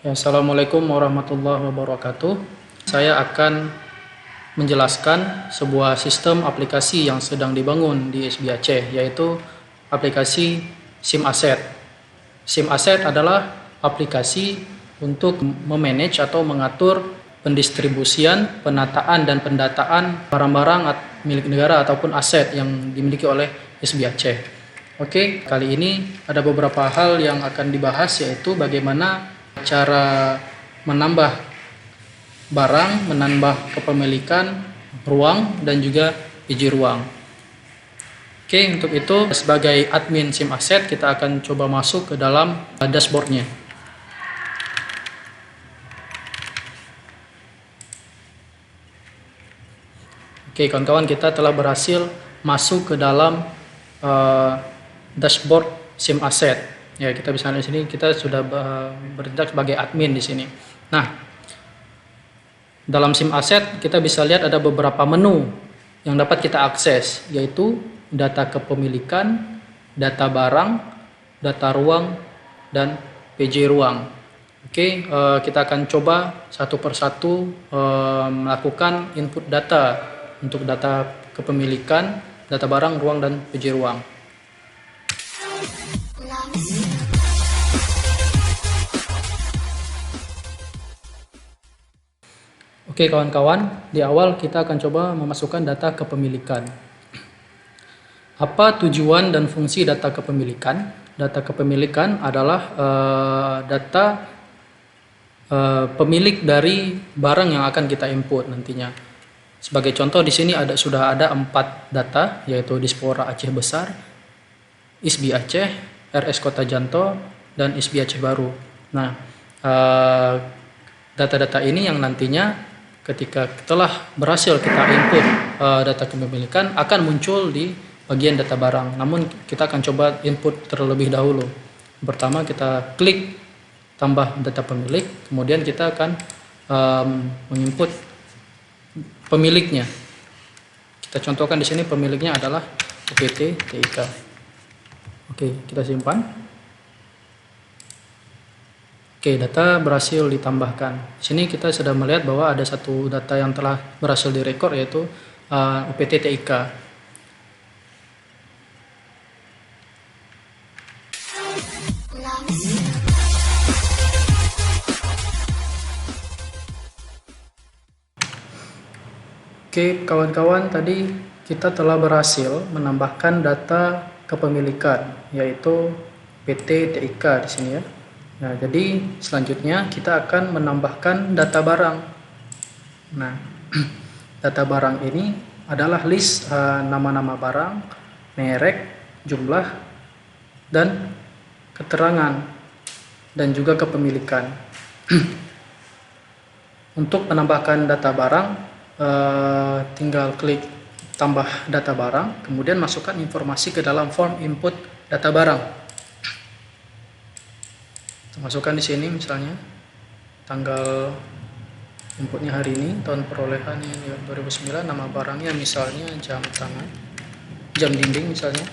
Ya, Assalamualaikum warahmatullahi wabarakatuh. Saya akan menjelaskan sebuah sistem aplikasi yang sedang dibangun di SB Aceh, yaitu aplikasi SIM Asset. SIM Asset adalah aplikasi untuk memanage atau mengatur pendistribusian, penataan, dan pendataan barang-barang milik negara ataupun aset yang dimiliki oleh SB Aceh. Oke, kali ini ada beberapa hal yang akan dibahas, yaitu bagaimana cara menambah barang, menambah kepemilikan ruang, dan juga biji ruang. Oke, untuk itu sebagai admin SIM Asset kita akan coba masuk ke dalam dashboardnya. Oke, kawan-kawan, kita telah berhasil masuk ke dalam dashboard SIM Asset. Ya, kita bisa lihat di sini kita sudah bertindak sebagai admin di sini. Nah, dalam SIM Asset kita bisa lihat ada beberapa menu yang dapat kita akses, yaitu data kepemilikan, data barang, data ruang, dan PJ ruang. Oke, kita akan coba satu persatu melakukan input data untuk data kepemilikan, data barang, ruang, dan PJ ruang. Oke kawan-kawan, di awal kita akan coba memasukkan data kepemilikan. Apa tujuan dan fungsi data kepemilikan? Data kepemilikan adalah data pemilik dari barang yang akan kita input nantinya. Sebagai contoh di sini sudah ada 4 data, yaitu Dispora Aceh Besar, ISBI Aceh, RS Kota Janto, dan ISBI Aceh Baru. Nah, data-data ini yang nantinya ketika telah berhasil kita input data kepemilikan akan muncul di bagian data barang. Namun kita akan coba input terlebih dahulu. Pertama kita klik tambah data pemilik, kemudian kita akan menginput pemiliknya. Kita contohkan di sini pemiliknya adalah UPT TIK. Oke, kita simpan. Oke, data berhasil ditambahkan. Di sini kita sudah melihat bahwa ada satu data yang telah berhasil direkod, yaitu UPT TIK. Oke, kawan-kawan, tadi kita telah berhasil menambahkan data kepemilikan, yaitu PT TIK di sini ya. Nah, jadi selanjutnya kita akan menambahkan data barang. Nah, data barang ini adalah list nama-nama barang, merek, jumlah, dan keterangan, dan juga kepemilikan. Untuk menambahkan data barang, tinggal klik tambah data barang, kemudian masukkan informasi ke dalam form input data barang. Masukkan di sini misalnya tanggal inputnya hari ini, tahun perolehan 2009, nama barangnya misalnya jam tangan, jam dinding misalnya,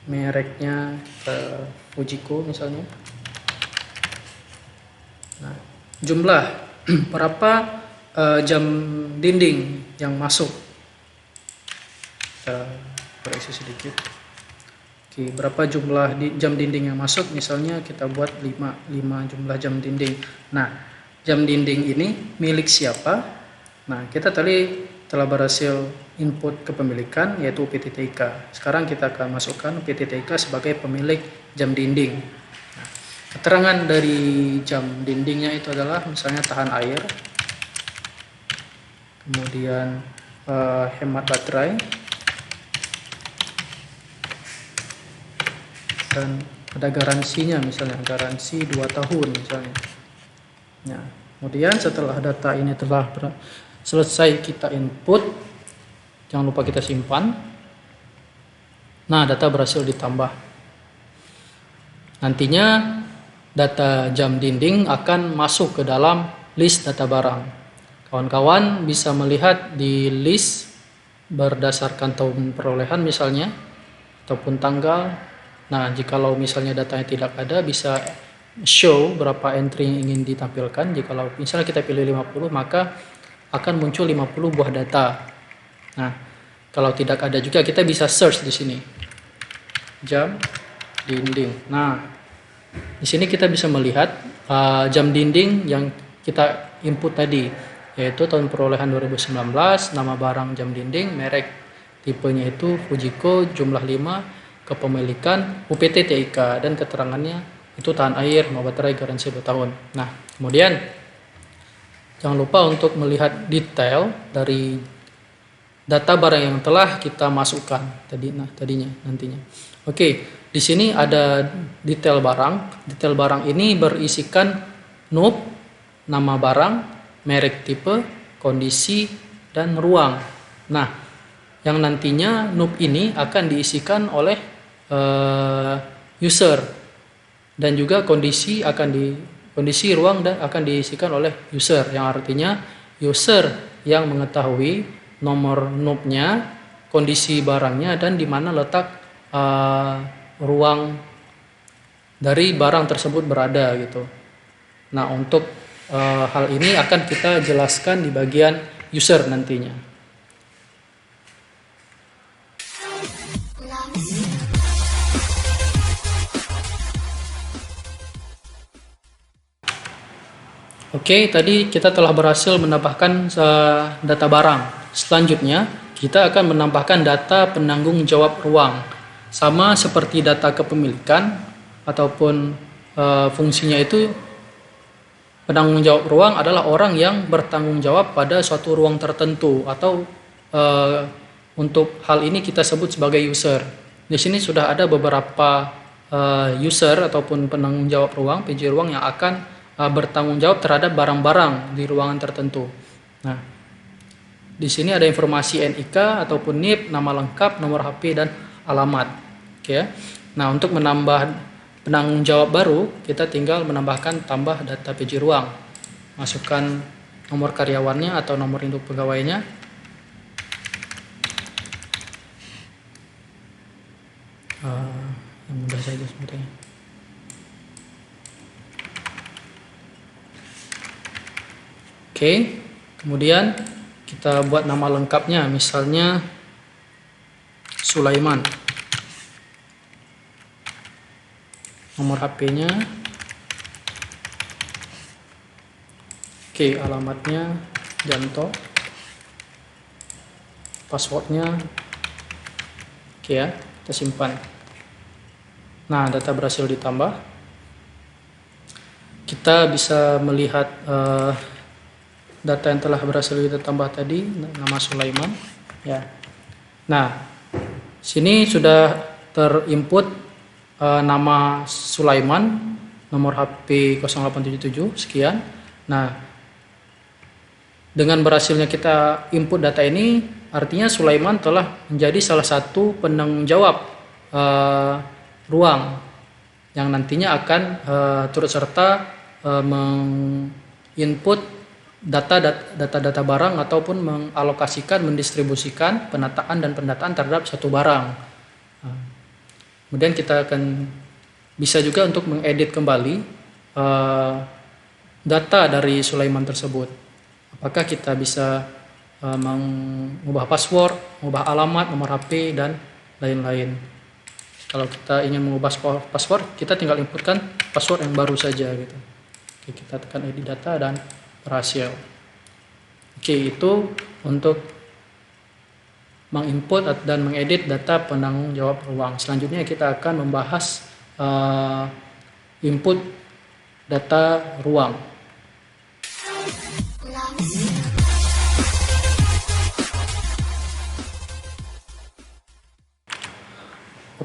mereknya Fujiko misalnya. Nah, jumlah berapa jam dinding yang masuk, kita koreksi sedikit. Oke, berapa jumlah jam dinding yang masuk, misalnya kita buat 5 jumlah jam dinding. Nah, jam dinding ini milik siapa? Nah, kita tadi telah berhasil input kepemilikan, yaitu UPT TIK. Sekarang kita akan masukkan UPT TIK sebagai pemilik jam dinding. Nah, keterangan dari jam dindingnya itu adalah misalnya tahan air, kemudian hemat baterai, dan ada garansinya, misalnya garansi 2 tahun misalnya. Nah, kemudian setelah data ini telah selesai kita input, jangan lupa kita simpan. Nah, data berhasil ditambah. Nantinya data jam dinding akan masuk ke dalam list data barang. Kawan-kawan bisa melihat di list berdasarkan tahun perolehan misalnya, ataupun tanggal. Nah, jikalau misalnya datanya tidak ada, bisa show berapa entry yang ingin ditampilkan. Jikalau misalnya kita pilih 50, maka akan muncul 50 buah data. Nah, kalau tidak ada juga kita bisa search di sini. Jam dinding. Nah, di sini kita bisa melihat jam dinding yang kita input tadi, yaitu tahun perolehan 2019, nama barang jam dinding, merek tipenya itu Fujiko, jumlah 5, kepemilikan UPT TIK, dan keterangannya itu tahan air, mau baterai, garansi 2 tahun. Nah, kemudian jangan lupa untuk melihat detail dari data barang yang telah kita masukkan nantinya. Oke, di sini ada detail barang. Detail barang ini berisikan NUP, nama barang, merek tipe, kondisi, dan ruang. Nah, yang nantinya NUP ini akan diisikan oleh user, dan juga kondisi ruang dan akan diisikan oleh user, yang artinya user yang mengetahui nomor NUP-nya, kondisi barangnya, dan di mana letak ruang dari barang tersebut berada gitu. Nah, untuk hal ini akan kita jelaskan di bagian user nantinya. Oke, tadi kita telah berhasil menambahkan data barang. Selanjutnya, kita akan menambahkan data penanggung jawab ruang. Sama seperti data kepemilikan ataupun fungsinya itu, penanggung jawab ruang adalah orang yang bertanggung jawab pada suatu ruang tertentu, atau untuk hal ini kita sebut sebagai user. Di sini sudah ada beberapa user ataupun penanggung jawab ruang, PJ ruang, yang akan bertanggung jawab terhadap barang-barang di ruangan tertentu. Nah, di sini ada informasi NIK ataupun NIP, nama lengkap, nomor HP, dan alamat. Oke. Nah, untuk menambah penanggung jawab baru, kita tinggal menambahkan tambah data PJ ruang. Masukkan nomor karyawannya atau nomor induk pegawainya. Yang mudah saja sebetulnya. Oke, kemudian kita buat nama lengkapnya, misalnya Sulaiman. Nomor HP-nya. Oke, alamatnya Janto. Passwordnya. Oke ya, kita simpan. Nah, data berhasil ditambah. Kita bisa melihat data yang telah berhasil kita tambah tadi, nama Sulaiman ya. Nah, sini sudah terinput nama Sulaiman, nomor HP 0877 sekian. Nah, dengan berhasilnya kita input data ini, artinya Sulaiman telah menjadi salah satu penanggung jawab ruang yang nantinya akan turut serta menginput data barang ataupun mengalokasikan, mendistribusikan penataan dan pendataan terhadap satu barang. Kemudian kita akan bisa juga untuk mengedit kembali data dari Sulaiman tersebut. Apakah kita bisa mengubah password, mengubah alamat, nomor HP, dan lain-lain. Kalau kita ingin mengubah password, kita tinggal inputkan password yang baru saja gitu. Oke, kita tekan edit data dan berhasil. Oke, itu untuk menginput dan mengedit data penanggung jawab ruang. Selanjutnya kita akan membahas input data ruang.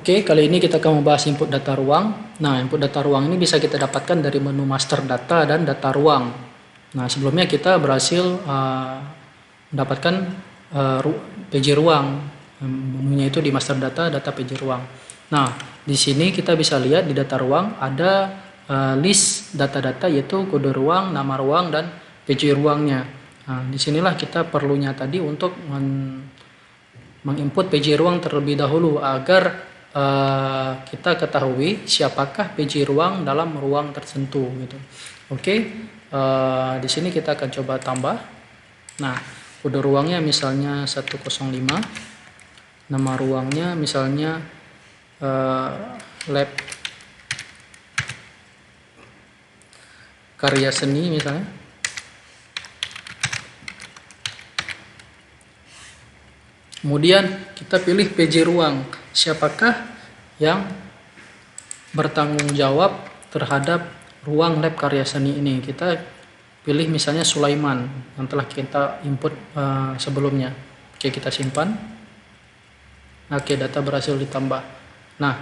Oke, kali ini kita akan membahas input data ruang. Nah, input data ruang ini bisa kita dapatkan dari menu master data dan data ruang. Nah, sebelumnya kita berhasil mendapatkan PJ ruang. Menunya itu di master data PJ ruang. Nah, di sini kita bisa lihat di data ruang ada list data-data, yaitu kode ruang, nama ruang, dan PJ ruangnya. Nah, disinilah kita perlunya tadi untuk menginput PJ ruang terlebih dahulu agar kita ketahui siapakah PJ ruang dalam ruang tertentu gitu. Oke, di sini kita akan coba tambah. Nah, kode ruangnya misalnya 105, nama ruangnya misalnya lab karya seni misalnya. Kemudian kita pilih PJ ruang, siapakah yang bertanggung jawab terhadap ruang lab karya seni ini. Kita pilih misalnya Sulaiman yang telah kita input sebelumnya. Oke, kita simpan. Oke, data berhasil ditambah. Nah,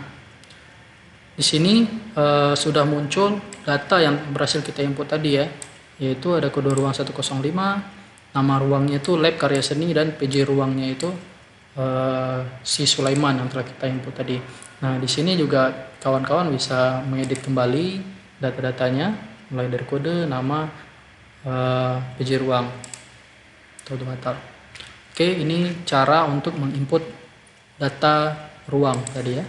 di sini sudah muncul data yang berhasil kita input tadi ya, yaitu ada kode ruang 105, nama ruangnya itu lab karya seni, dan PJ ruangnya itu si Sulaiman yang telah kita input tadi. Nah, di sini juga kawan-kawan bisa mengedit kembali data-datanya, mulai dari kode, nama, PJ ruang, atau batal. Oke, ini cara untuk menginput data ruang tadi ya.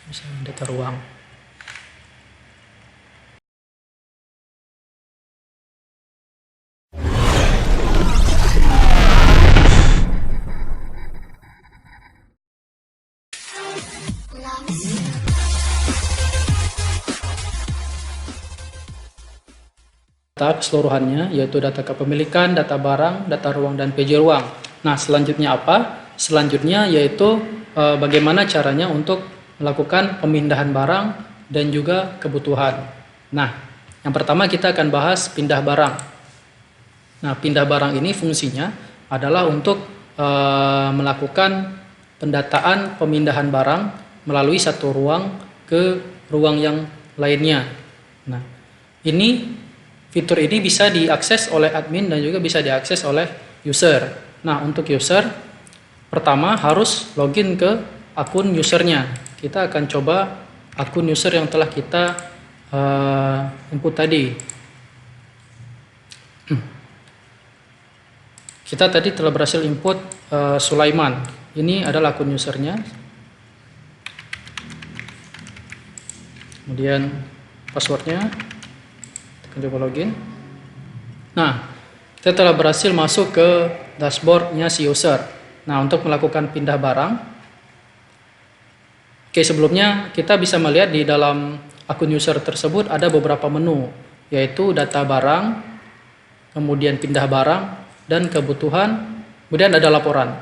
Misalnya data ruang. Data keseluruhannya yaitu data kepemilikan, data barang, data ruang, dan PJ ruang. Nah, selanjutnya apa? Selanjutnya yaitu bagaimana caranya untuk melakukan pemindahan barang dan juga kebutuhan. Nah, yang pertama kita akan bahas pindah barang. Nah, pindah barang ini fungsinya adalah untuk melakukan pendataan pemindahan barang melalui satu ruang ke ruang yang lainnya. Nah, fitur ini bisa diakses oleh admin dan juga bisa diakses oleh user. Nah, untuk user, pertama harus login ke akun usernya. Kita akan coba akun user yang telah kita input tadi. Kita tadi telah berhasil input Sulaiman. Ini adalah akun usernya. Kemudian passwordnya. Coba login. Nah, kita telah berhasil masuk ke dashboardnya si user. Nah, untuk melakukan pindah barang, oke, sebelumnya kita bisa melihat di dalam akun user tersebut ada beberapa menu, yaitu data barang, kemudian pindah barang, dan kebutuhan, kemudian ada laporan.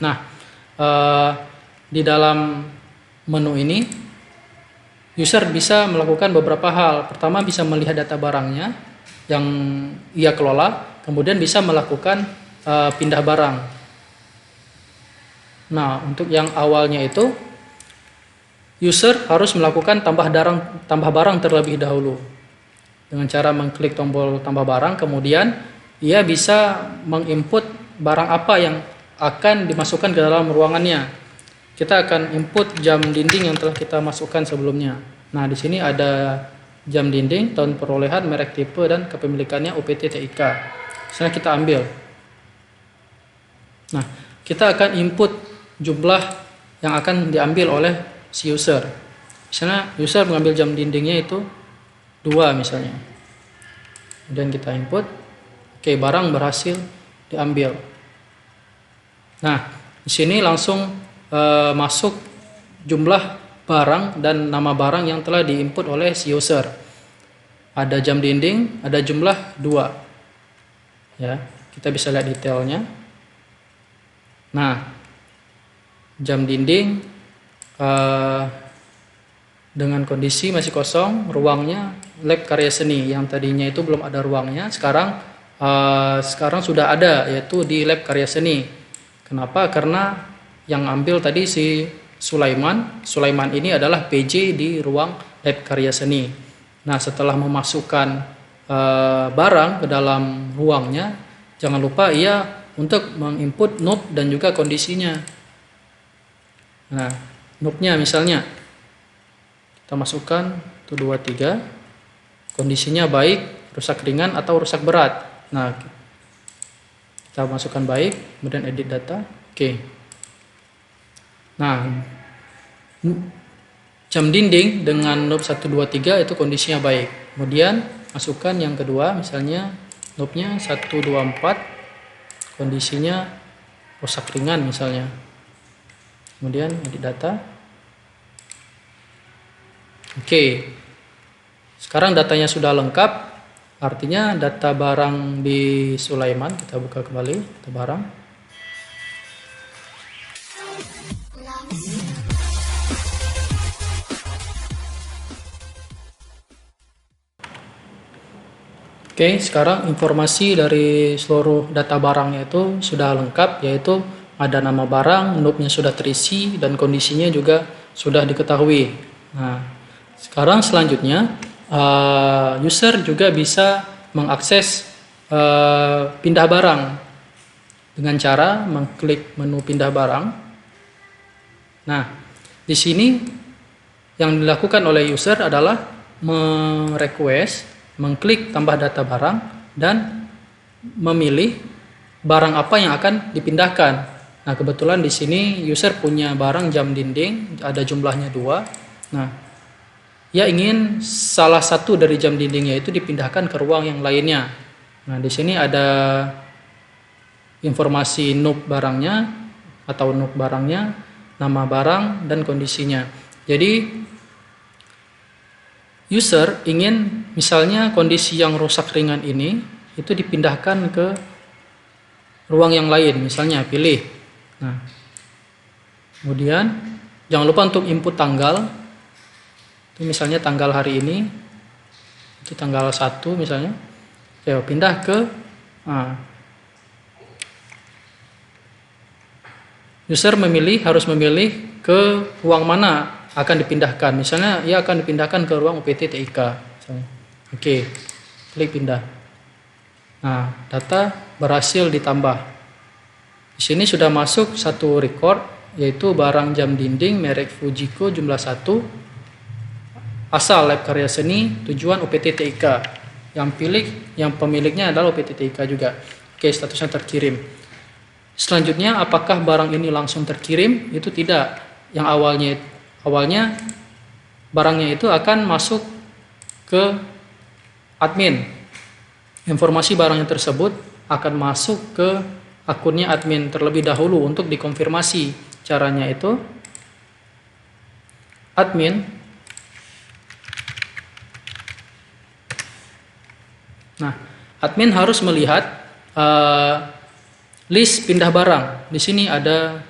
Nah, di dalam menu ini user bisa melakukan beberapa hal. Pertama, bisa melihat data barangnya yang ia kelola, kemudian bisa melakukan pindah barang. Nah, untuk yang awalnya itu, user harus melakukan tambah barang terlebih dahulu. Dengan cara mengklik tombol tambah barang, kemudian ia bisa menginput barang apa yang akan dimasukkan ke dalam ruangannya. Kita akan input jam dinding yang telah kita masukkan sebelumnya. Nah, di sini ada jam dinding, tahun perolehan, merek, tipe, dan kepemilikannya UPT TIK. Misalnya kita ambil. Nah, kita akan input jumlah yang akan diambil oleh si user. Misalnya user mengambil jam dindingnya itu 2 misalnya. Kemudian kita input. Oke, barang berhasil diambil. Nah, di sini langsung masuk jumlah barang dan nama barang yang telah diinput oleh si user. Ada jam dinding, ada jumlah 2. Ya, kita bisa lihat detailnya. Nah, jam dinding dengan kondisi masih kosong, ruangnya lab karya seni. Yang tadinya itu belum ada ruangnya, sekarang sudah ada, yaitu di lab karya seni. Kenapa? Karena yang ambil tadi si Sulaiman ini adalah PJ di ruang lab karya seni. Nah, setelah memasukkan barang ke dalam ruangnya, jangan lupa ia untuk menginput NUP dan juga kondisinya. Nah, NUP-nya misalnya kita masukkan 1, 2, 3, kondisinya baik, rusak ringan atau rusak berat. Nah, kita masukkan baik, kemudian edit data. Oke. Nah, jam dinding dengan knob 1, 2, 3 itu kondisinya baik. Kemudian masukkan yang kedua, misalnya knobnya 1, 2, 4, kondisinya rusak ringan misalnya. Kemudian edit data. Oke, sekarang datanya sudah lengkap, artinya data barang di Sulaiman. Kita buka kembali data barang. Oke, sekarang informasi dari seluruh data barangnya itu sudah lengkap, yaitu ada nama barang, knobnya sudah terisi, dan kondisinya juga sudah diketahui. Nah, sekarang selanjutnya user juga bisa mengakses pindah barang dengan cara mengklik menu pindah barang. Nah, di sini yang dilakukan oleh user adalah mengklik tambah data barang dan memilih barang apa yang akan dipindahkan. Nah, kebetulan di sini user punya barang jam dinding, ada jumlahnya 2. Nah, ia ingin salah satu dari jam dindingnya itu dipindahkan ke ruang yang lainnya. Nah, di sini ada informasi knob barangnya atau knob barangnya, nama barang, dan kondisinya. Jadi user ingin misalnya kondisi yang rusak ringan ini itu dipindahkan ke ruang yang lain, misalnya pilih. Nah, kemudian jangan lupa untuk input tanggal. Itu misalnya tanggal hari ini, itu tanggal 1 misalnya. Oke, pindah ke user harus memilih ke ruang mana akan dipindahkan. Misalnya ia akan dipindahkan ke ruang UPT TIK. Oke, klik pindah. Nah, data berhasil ditambah. Di sini sudah masuk satu record, yaitu barang jam dinding merek Fujiko jumlah 1, asal Lab Karya Seni, tujuan UPT TIK. Yang pemiliknya adalah UPT TIK juga. Oke, statusnya terkirim. Selanjutnya, apakah barang ini langsung terkirim? Itu tidak. Yang awalnya barangnya itu akan masuk ke admin. Informasi barangnya tersebut akan masuk ke akunnya admin terlebih dahulu untuk dikonfirmasi. Caranya itu admin harus melihat list pindah barang. Di sini ada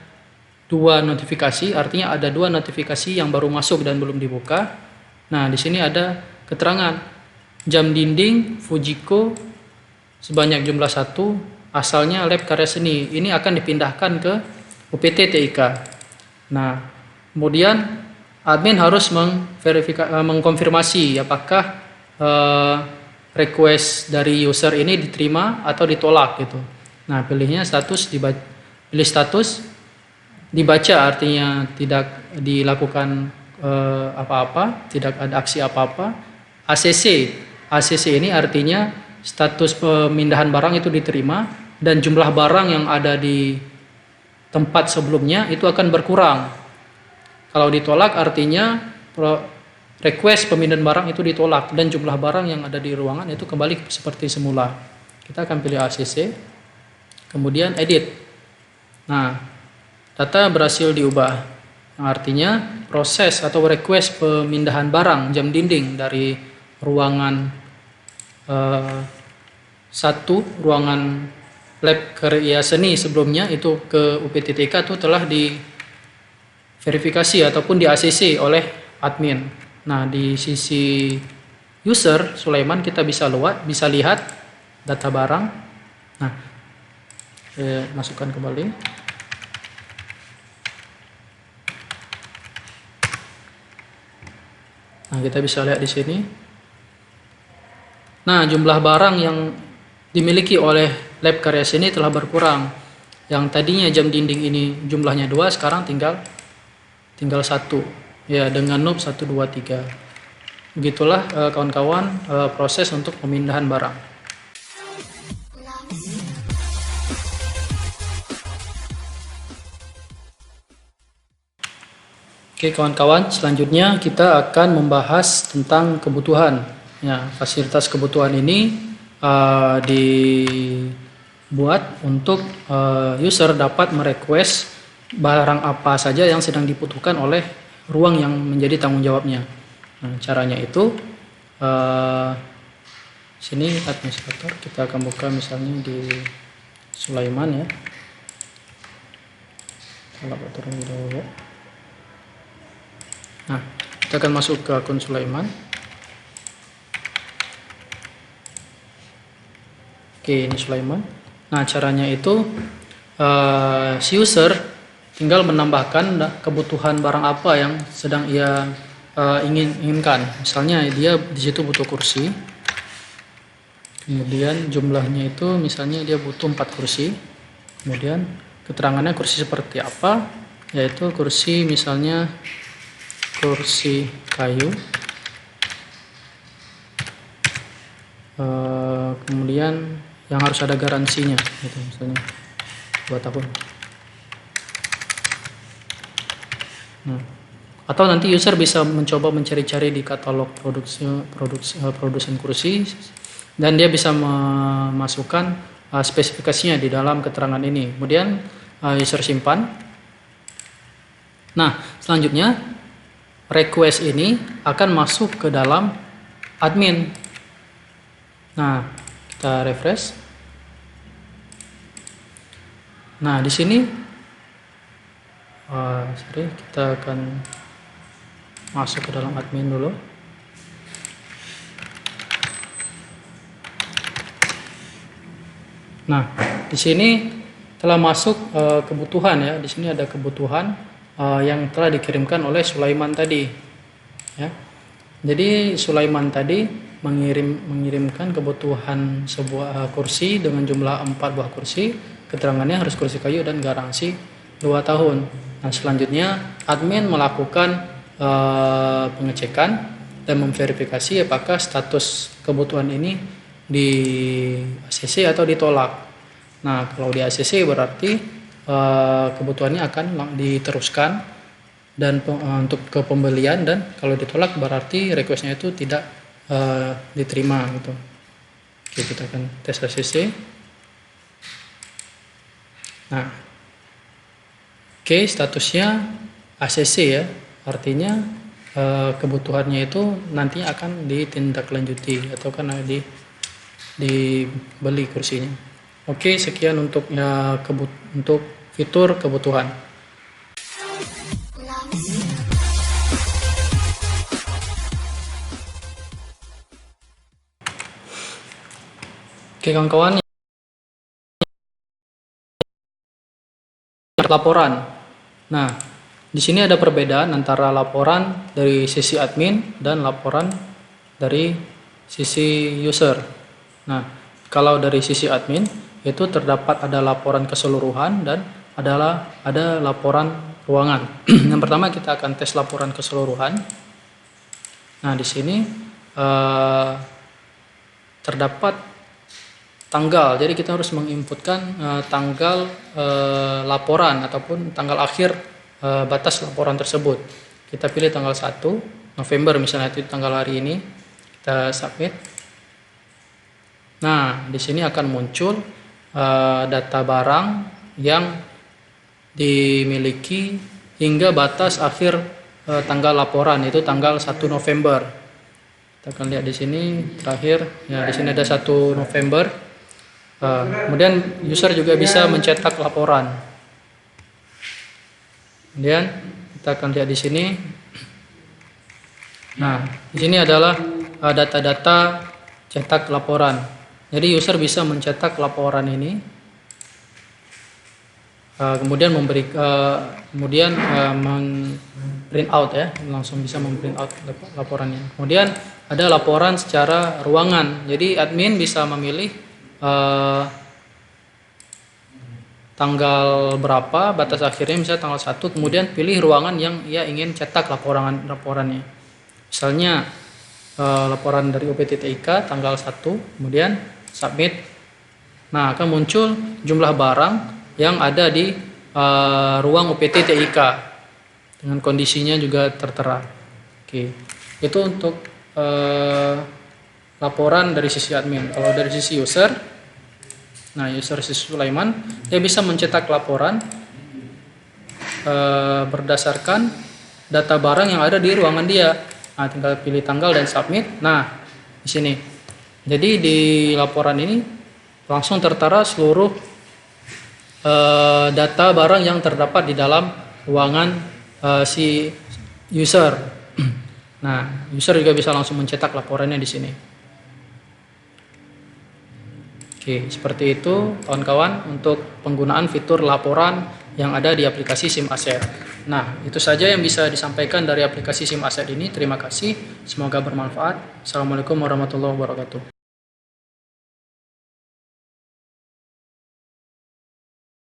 2 notifikasi, artinya ada 2 notifikasi yang baru masuk dan belum dibuka. Nah, di sini ada keterangan jam dinding Fujiko sebanyak jumlah 1, asalnya Lab Karya Seni. Ini akan dipindahkan ke UPT TIK. Nah, kemudian admin harus mengkonfirmasi apakah request dari user ini diterima atau ditolak gitu. Nah, pilih status, dibaca, artinya tidak dilakukan apa-apa, tidak ada aksi apa-apa. ACC ini artinya status pemindahan barang itu diterima dan jumlah barang yang ada di tempat sebelumnya itu akan berkurang. Kalau ditolak artinya request pemindahan barang itu ditolak dan jumlah barang yang ada di ruangan itu kembali seperti semula. Kita akan pilih ACC, kemudian edit. Nah, data berhasil diubah, artinya proses atau request pemindahan barang jam dinding dari ruangan 1, ruangan Lab Karya Seni sebelumnya itu ke UPTTK itu telah diverifikasi ataupun di ACC oleh admin. Nah, di sisi user Sulaiman kita bisa lihat data barang. Nah, masukkan kembali. Nah, kita bisa lihat di sini. Nah, jumlah barang yang dimiliki oleh Lab Karya Seni telah berkurang. Yang tadinya jam dinding ini jumlahnya 2, sekarang tinggal 1. Ya, dengan knob 1, 2, 3. Begitulah kawan-kawan proses untuk pemindahan barang. Oke kawan-kawan, selanjutnya kita akan membahas tentang kebutuhan. Ya, fasilitas kebutuhan ini dibuat untuk user dapat merequest barang apa saja yang sedang dibutuhkan oleh ruang yang menjadi tanggung jawabnya. Nah, caranya itu sini administrator, kita akan buka misalnya di Sulaiman ya. Kalau turun dulu. Nah, kita akan masuk ke akun Sulaiman. Oke, ini Sulaiman. Nah, caranya itu si user tinggal menambahkan kebutuhan barang apa yang sedang ia inginkan. Misalnya dia di situ butuh kursi. Kemudian jumlahnya itu misalnya dia butuh 4 kursi. Kemudian keterangannya kursi seperti apa? Yaitu kursi misalnya kursi kayu, kemudian yang harus ada garansinya gitu, misalnya 2 tahun. Nah, atau nanti user bisa mencoba mencari-cari di katalog produsen kursi dan dia bisa memasukkan spesifikasinya di dalam keterangan ini. Kemudian user simpan. Nah, selanjutnya request ini akan masuk ke dalam admin. Nah, kita refresh. Nah, di sini kita akan masuk ke dalam admin dulu. Nah, di sini telah masuk kebutuhan ya. Di sini ada kebutuhan yang telah dikirimkan oleh Sulaiman tadi ya. Jadi Sulaiman tadi mengirimkan kebutuhan sebuah kursi dengan jumlah 4 buah kursi, keterangannya harus kursi kayu dan garansi 2 tahun. Nah, selanjutnya admin melakukan pengecekan dan memverifikasi apakah status kebutuhan ini di ACC atau ditolak. Nah, kalau di ACC berarti kebutuhannya akan diteruskan dan untuk ke pembelian, dan kalau ditolak berarti requestnya itu tidak diterima gitu. Oke, kita akan tes ACC. Nah, oke, statusnya ACC ya, artinya kebutuhannya itu nantinya akan ditindaklanjuti atau kan dibeli kursinya. Oke, sekian untuk untuk fitur kebutuhan. Oke kawan-kawan, laporan. Nah, di sini ada perbedaan antara laporan dari sisi admin dan laporan dari sisi user. Nah, kalau dari sisi admin itu terdapat ada laporan keseluruhan dan ada laporan ruangan. Yang pertama kita akan tes laporan keseluruhan. Nah, di sini terdapat tanggal. Jadi kita harus menginputkan tanggal laporan ataupun tanggal akhir batas laporan tersebut. Kita pilih tanggal 1 November misalnya, itu tanggal hari ini. Kita submit. Nah, di sini akan muncul data barang yang dimiliki hingga batas akhir tanggal laporan, itu tanggal 1 November. Kita akan lihat di sini terakhir ya, di sini ada 1 November. Kemudian user juga bisa mencetak laporan. Kemudian kita akan lihat di sini. Nah, di sini adalah data-data cetak laporan. Jadi user bisa mencetak laporan ini. Kemudian print out ya, langsung bisa memprint out laporannya. Kemudian ada laporan secara ruangan. Jadi admin bisa memilih tanggal berapa batas akhirnya, misalnya tanggal 1, kemudian pilih ruangan yang ia ingin cetak laporannya. Misalnya laporan dari UPT TIK tanggal 1, kemudian submit. Nah, akan muncul jumlah barang yang ada di ruang UPT TIK. dengan kondisinya juga tertera. Oke, itu untuk laporan dari sisi admin. Kalau dari sisi user, nah user sisi Sulaiman, dia bisa mencetak laporan berdasarkan data barang yang ada di ruangan dia. Nah, tinggal pilih tanggal dan submit. Nah, di sini. Jadi di laporan ini langsung tertera seluruh data barang yang terdapat di dalam ruangan si user. Nah, user juga bisa langsung mencetak laporannya di sini. Oke, seperti itu kawan-kawan untuk penggunaan fitur laporan yang ada di aplikasi SIM Asset. Nah, itu saja yang bisa disampaikan dari aplikasi SIM Asset ini. Terima kasih, semoga bermanfaat. Assalamualaikum warahmatullahi wabarakatuh.